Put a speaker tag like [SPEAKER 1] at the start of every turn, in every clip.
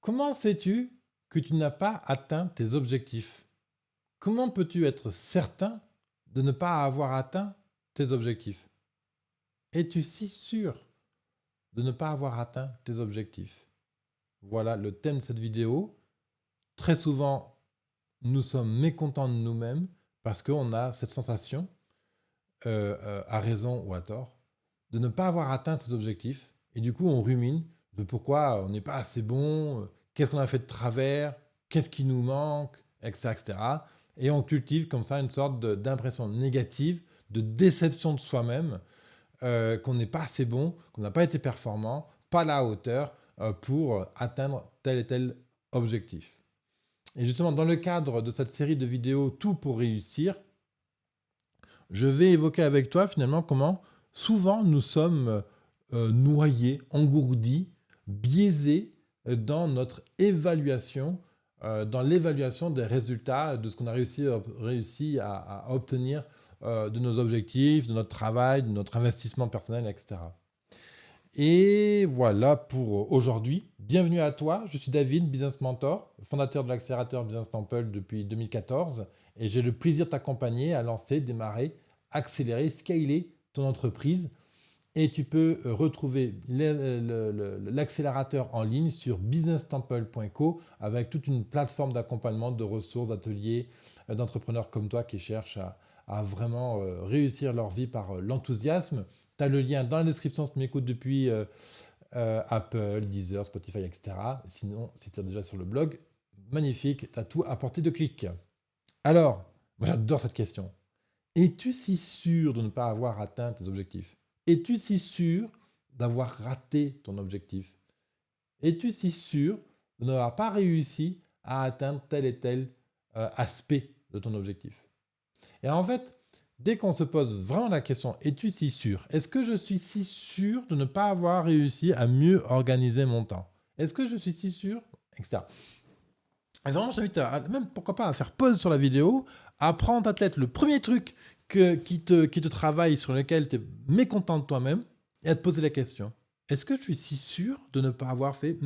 [SPEAKER 1] Comment sais-tu que tu n'as pas atteint tes objectifs? Comment peux-tu être certain de ne pas avoir atteint tes objectifs? Es-tu si sûr de ne pas avoir atteint tes objectifs? Voilà le thème de cette vidéo. Très souvent, nous sommes mécontents de nous-mêmes parce qu'on a cette sensation, à raison ou à tort, de ne pas avoir atteint ses objectifs. Et du coup, on rumine de pourquoi on n'est pas assez bon, qu'est-ce qu'on a fait de travers, qu'est-ce qui nous manque, etc., etc. Et cetera. Et on cultive comme ça une sorte d'impression négative, de déception de soi-même, qu'on n'est pas assez bon, qu'on n'a pas été performant, pas à la hauteur pour atteindre tel et tel objectif. Et justement, dans le cadre de cette série de vidéos Tout pour réussir, je vais évoquer avec toi finalement comment souvent nous sommes noyés, engourdis, biaisés dans l'évaluation des résultats, de ce qu'on a réussi à obtenir de nos objectifs, de notre travail, de notre investissement personnel, etc. Et voilà pour aujourd'hui. Bienvenue à toi, je suis David, Business Mentor, fondateur de l'accélérateur Business Temple depuis 2014 et j'ai le plaisir de t'accompagner à lancer, démarrer, accélérer, scaler ton entreprise. Et tu peux retrouver l'accélérateur en ligne sur businesstemple.co avec toute une plateforme d'accompagnement, de ressources, d'ateliers, d'entrepreneurs comme toi qui cherchent à vraiment réussir leur vie par l'enthousiasme. Tu as le lien dans la description si tu m'écoutes depuis Apple, Deezer, Spotify, etc. Sinon, si tu es déjà sur le blog, magnifique, tu as tout à portée de clic. Alors, moi j'adore cette question. Es-tu si sûr de ne pas avoir atteint tes objectifs? Es-tu si sûr d'avoir raté ton objectif? Es-tu si sûr de n'avoir pas réussi à atteindre tel et tel aspect de ton objectif? Et en fait, dès qu'on se pose vraiment la question, es-tu si sûr? Est-ce que je suis si sûr de ne pas avoir réussi à mieux organiser mon temps? Est-ce que je suis si sûr? Etc. Et vraiment, j'invite même, pourquoi pas, à faire pause sur la vidéo, à prendre ta tête le premier truc qui te travaille, sur lequel tu es mécontent de toi-même, et à te poser la question. Est-ce que je suis si sûr de ne pas avoir fait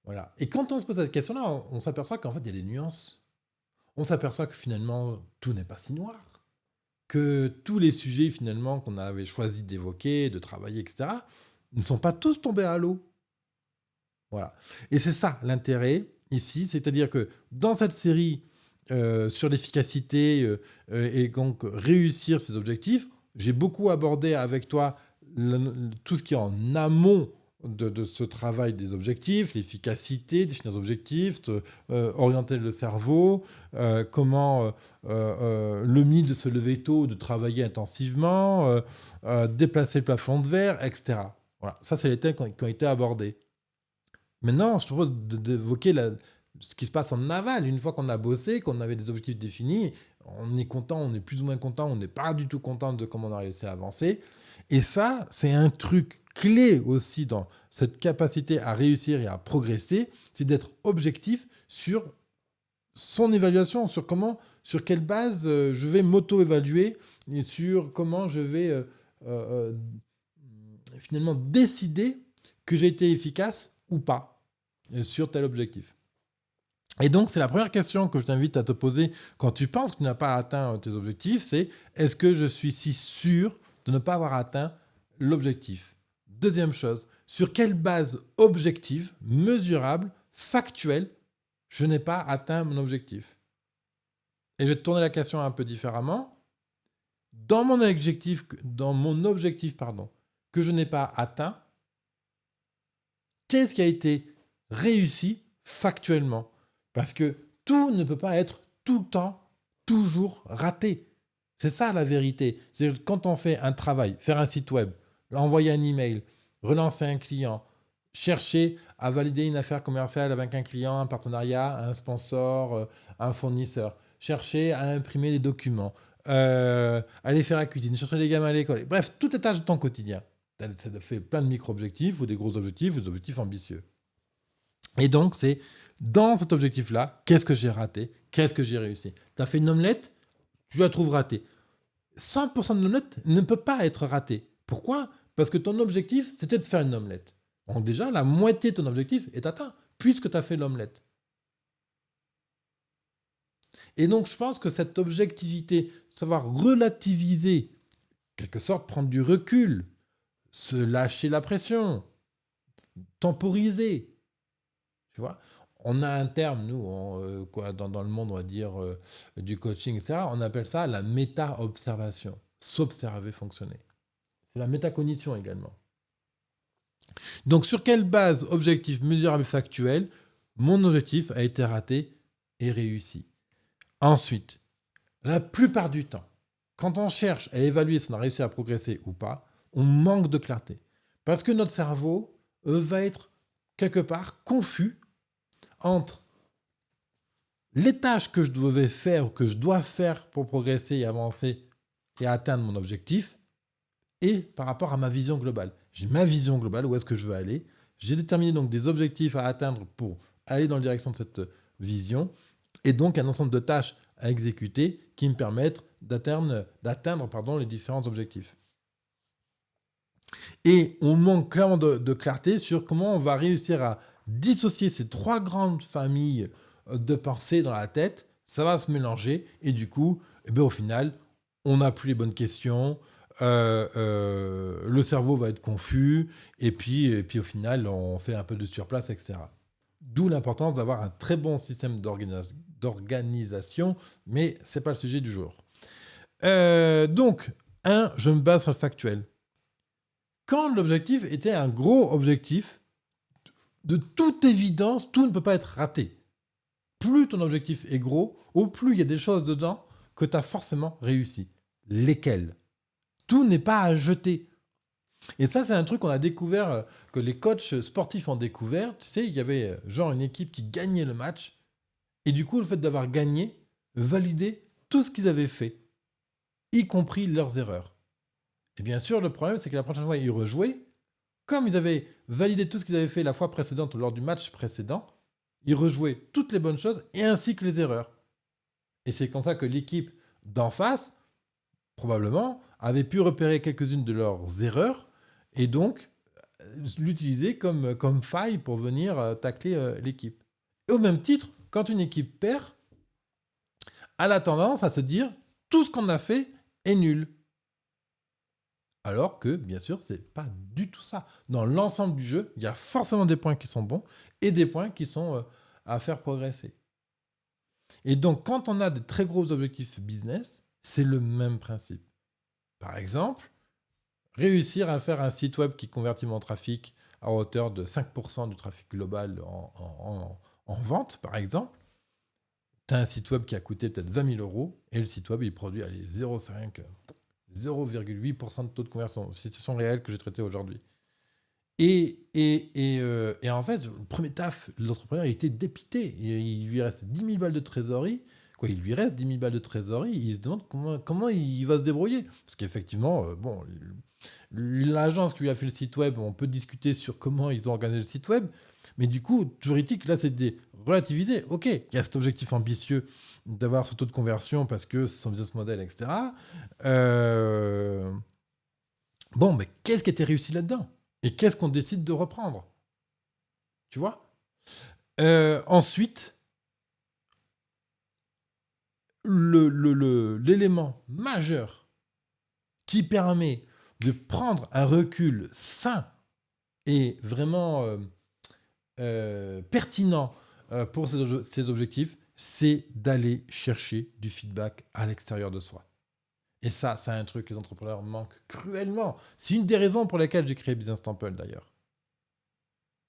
[SPEAKER 1] Voilà. Et quand on se pose cette question-là, on s'aperçoit qu'en fait, il y a des nuances. On s'aperçoit que finalement, tout n'est pas si noir. Que tous les sujets, finalement, qu'on avait choisi d'évoquer, de travailler, etc., ne sont pas tous tombés à l'eau. Voilà. Et c'est ça l'intérêt ici, c'est-à-dire que dans cette série sur l'efficacité et donc réussir ses objectifs, j'ai beaucoup abordé avec toi tout ce qui est en amont de ce travail des objectifs, l'efficacité, définir des objectifs, orienter le cerveau, comment le mythe de se lever tôt, de travailler intensivement, déplacer le plafond de verre, etc. Voilà. Ça, c'est les thèmes qui ont été abordés. Maintenant, je te propose d'évoquer ce qui se passe en aval. Une fois qu'on a bossé, qu'on avait des objectifs définis, on est content, on est plus ou moins content, on n'est pas du tout content de comment on a réussi à avancer. Et ça, c'est un truc clé aussi dans cette capacité à réussir et à progresser, c'est d'être objectif sur son évaluation, sur quelle base je vais m'auto-évaluer et sur comment je vais finalement décider que j'ai été efficace ou pas sur tel objectif. Et donc, c'est la première question que je t'invite à te poser quand tu penses que tu n'as pas atteint tes objectifs, c'est est-ce que je suis si sûr de ne pas avoir atteint l'objectif? Deuxième chose, sur quelle base objective, mesurable, factuelle, je n'ai pas atteint mon objectif? Et je vais te tourner la question un peu différemment. Dans mon objectif, que je n'ai pas atteint, qu'est-ce qui a été réussi factuellement? Parce que tout ne peut pas être tout le temps, toujours raté. C'est ça la vérité. C'est que quand on fait un travail, faire un site web, envoyer un email, relancer un client, chercher à valider une affaire commerciale avec un client, un partenariat, un sponsor, un fournisseur, chercher à imprimer des documents, aller faire la cuisine, chercher les gamins à l'école. Bref, toutes les tâches de ton quotidien. Ça te fait plein de micro-objectifs ou des gros objectifs ou des objectifs ambitieux. Et donc, c'est dans cet objectif-là, qu'est-ce que j'ai raté? Qu'est-ce que j'ai réussi? Tu as fait une omelette, tu la trouves ratée. 100% de l'omelette ne peut pas être ratée. Pourquoi? Parce que ton objectif, c'était de faire une omelette. Donc déjà, la moitié de ton objectif est atteint, puisque tu as fait l'omelette. Et donc, je pense que cette objectivité, savoir relativiser, quelque sorte prendre du recul, se lâcher la pression, temporiser, tu vois. On a un terme, nous, dans le monde, on va dire, du coaching, etc. On appelle ça la méta-observation. S'observer, fonctionner. C'est la métacognition également. Donc, sur quelle base, objectif, mesurable, factuel, mon objectif a été raté et réussi. Ensuite, la plupart du temps, quand on cherche à évaluer si on a réussi à progresser ou pas, on manque de clarté. Parce que notre cerveau va être quelque part confus entre les tâches que je devais faire ou que je dois faire pour progresser et avancer et atteindre mon objectif et par rapport à ma vision globale. J'ai ma vision globale, où est-ce que je veux aller. J'ai déterminé donc des objectifs à atteindre pour aller dans la direction de cette vision et donc un ensemble de tâches à exécuter qui me permettent d'atteindre les différents objectifs. Et on manque clairement de clarté sur comment on va réussir à dissocier ces trois grandes familles de pensées dans la tête. Ça va se mélanger et du coup, au final, on n'a plus les bonnes questions, le cerveau va être confus et puis au final, on fait un peu de surplace, etc. D'où l'importance d'avoir un très bon système d'organisation, mais ce n'est pas le sujet du jour. Donc, je me base sur le factuel. Quand l'objectif était un gros objectif, de toute évidence, tout ne peut pas être raté. Plus ton objectif est gros, au plus il y a des choses dedans que tu as forcément réussi. Lesquelles ? Tout n'est pas à jeter. Et ça, c'est un truc qu'on a découvert, que les coachs sportifs ont découvert. Tu sais, il y avait genre une équipe qui gagnait le match. Et du coup, le fait d'avoir gagné validait tout ce qu'ils avaient fait, y compris leurs erreurs. Et bien sûr, le problème, c'est que la prochaine fois, ils rejouaient. Comme ils avaient validé tout ce qu'ils avaient fait la fois précédente ou lors du match précédent, ils rejouaient toutes les bonnes choses et ainsi que les erreurs. Et c'est comme ça que l'équipe d'en face, probablement, avait pu repérer quelques-unes de leurs erreurs et donc l'utiliser comme faille pour venir tacler l'équipe. Et au même titre, quand une équipe perd, elle a tendance à se dire tout ce qu'on a fait est nul. Alors que, bien sûr, c'est pas du tout ça. Dans l'ensemble du jeu, il y a forcément des points qui sont bons et des points qui sont à faire progresser. Et donc, quand on a de très gros objectifs business, c'est le même principe. Par exemple, réussir à faire un site web qui convertit mon trafic à hauteur de 5% du trafic global en vente, par exemple. Tu as un site web qui a coûté peut-être 20 000 euros et le site web, il produit 0,8% de taux de conversion. Situation réelle que j'ai traitée aujourd'hui. Et en fait, le premier taf, l'entrepreneur, il était dépité. Il lui reste 10 000 balles de trésorerie. Il lui reste 10 000 balles de trésorerie. Il se demande comment il va se débrouiller. Parce qu'effectivement, l'agence qui lui a fait le site web, on peut discuter sur comment ils ont organisé le site web. Mais du coup, toujours est-il que là, c'est de relativiser. OK, il y a cet objectif ambitieux d'avoir ce taux de conversion parce que c'est son business model, etc. Mais qu'est-ce qui était réussi là-dedans ? Et qu'est-ce qu'on décide de reprendre ? Tu vois ? Ensuite, l'élément majeur qui permet de prendre un recul sain et vraiment pertinent pour ces objectifs, c'est d'aller chercher du feedback à l'extérieur de soi. Et ça, c'est un truc que les entrepreneurs manquent cruellement. C'est une des raisons pour lesquelles j'ai créé Business Temple, d'ailleurs.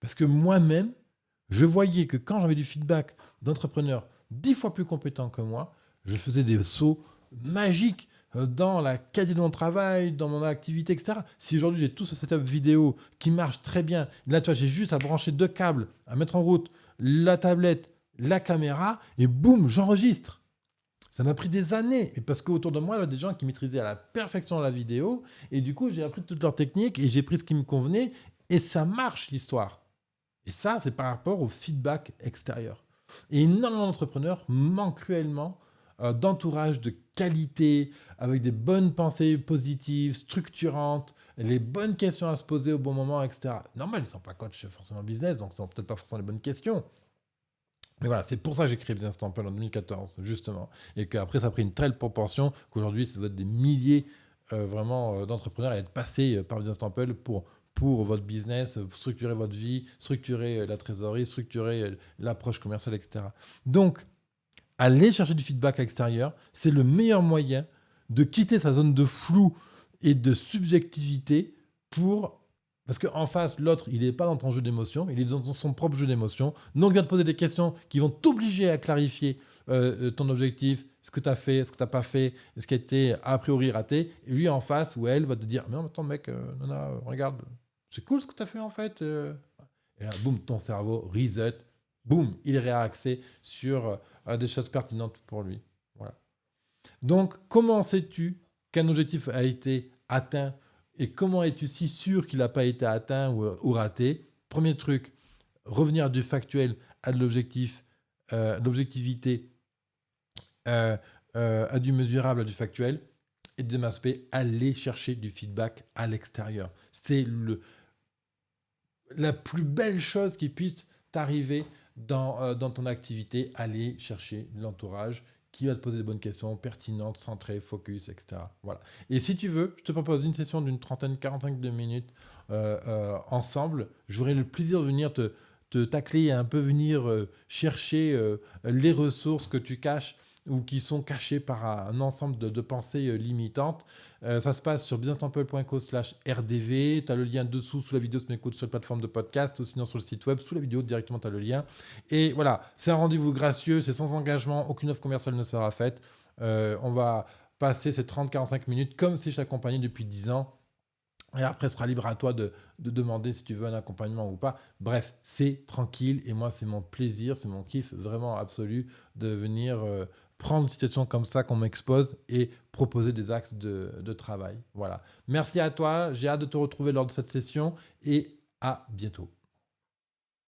[SPEAKER 1] Parce que moi-même, je voyais que quand j'avais du feedback d'entrepreneurs 10 fois plus compétents que moi, je faisais des sauts magiques dans la qualité de mon travail, dans mon activité, etc. Si aujourd'hui j'ai tout ce setup vidéo qui marche très bien, là tu vois, j'ai juste à brancher 2 câbles, à mettre en route la tablette, la caméra, et boum, j'enregistre. Ça m'a pris des années, parce qu'autour de moi, il y avait des gens qui maîtrisaient à la perfection la vidéo, et du coup, j'ai appris toutes leurs techniques, et j'ai pris ce qui me convenait, et ça marche, l'histoire. Et ça, c'est par rapport au feedback extérieur. Et énormément d'entrepreneurs manquent cruellement d'entourage de qualité, avec des bonnes pensées positives, structurantes, les bonnes questions à se poser au bon moment, etc. Normal, ils ne sont pas coach forcément business, donc ce ne sont peut-être pas forcément les bonnes questions. Mais voilà, c'est pour ça que j'ai créé Business Temple en 2014, justement. Et qu'après, ça a pris une telle proportion qu'aujourd'hui, ça doit être des milliers d'entrepreneurs à être passés par Business Temple pour votre business, structurer votre vie, structurer la trésorerie, structurer l'approche commerciale, etc. Donc, aller chercher du feedback à l'extérieur, c'est le meilleur moyen de quitter sa zone de flou et de subjectivité pour... Parce qu'en face, l'autre, il n'est pas dans ton jeu d'émotion, il est dans son propre jeu d'émotion. Donc, il va te poser des questions qui vont t'obliger à clarifier ton objectif, ce que tu as fait, ce que tu n'as pas fait, ce qui a été a priori raté. Et lui, en face, ou elle, va te dire, mais non, attends, mec, Nana, regarde, c'est cool ce que tu as fait, en fait. Et là, boum, ton cerveau reset, boum, il est réaxé sur des choses pertinentes pour lui. Voilà. Donc, comment sais-tu qu'un objectif a été atteint et comment es-tu si sûr qu'il n'a pas été atteint ou raté? Premier truc, revenir du factuel à de l'objectif, l'objectivité, à du mesurable, à du factuel. Et deuxième aspect, aller chercher du feedback à l'extérieur. C'est la plus belle chose qui puisse t'arriver dans ton activité, aller chercher l'entourage qui va te poser des bonnes questions pertinentes, centrées, focus, etc. Voilà. Et si tu veux, je te propose une session d'une trentaine, 45 de minutes ensemble. J'aurai le plaisir de venir te tacler et un peu venir chercher les ressources que tu caches ou qui sont cachées par un ensemble de pensées limitantes. Ça se passe sur businesstemple.co/rdv. Tu as le lien dessous sous la vidéo si tu m'écoutes sur la plateforme de podcast ou sinon sur le site web. Sous la vidéo, directement, tu as le lien. Et voilà, c'est un rendez-vous gracieux, c'est sans engagement, aucune offre commerciale ne sera faite. On va passer ces 30-45 minutes comme si je t'accompagnais depuis 10 ans. Et après, ce sera libre à toi de demander si tu veux un accompagnement ou pas. Bref, c'est tranquille. Et moi, c'est mon plaisir, c'est mon kiff vraiment absolu de venir prendre une situation comme ça qu'on m'expose et proposer des axes de travail. Voilà. Merci à toi. J'ai hâte de te retrouver lors de cette session et à bientôt.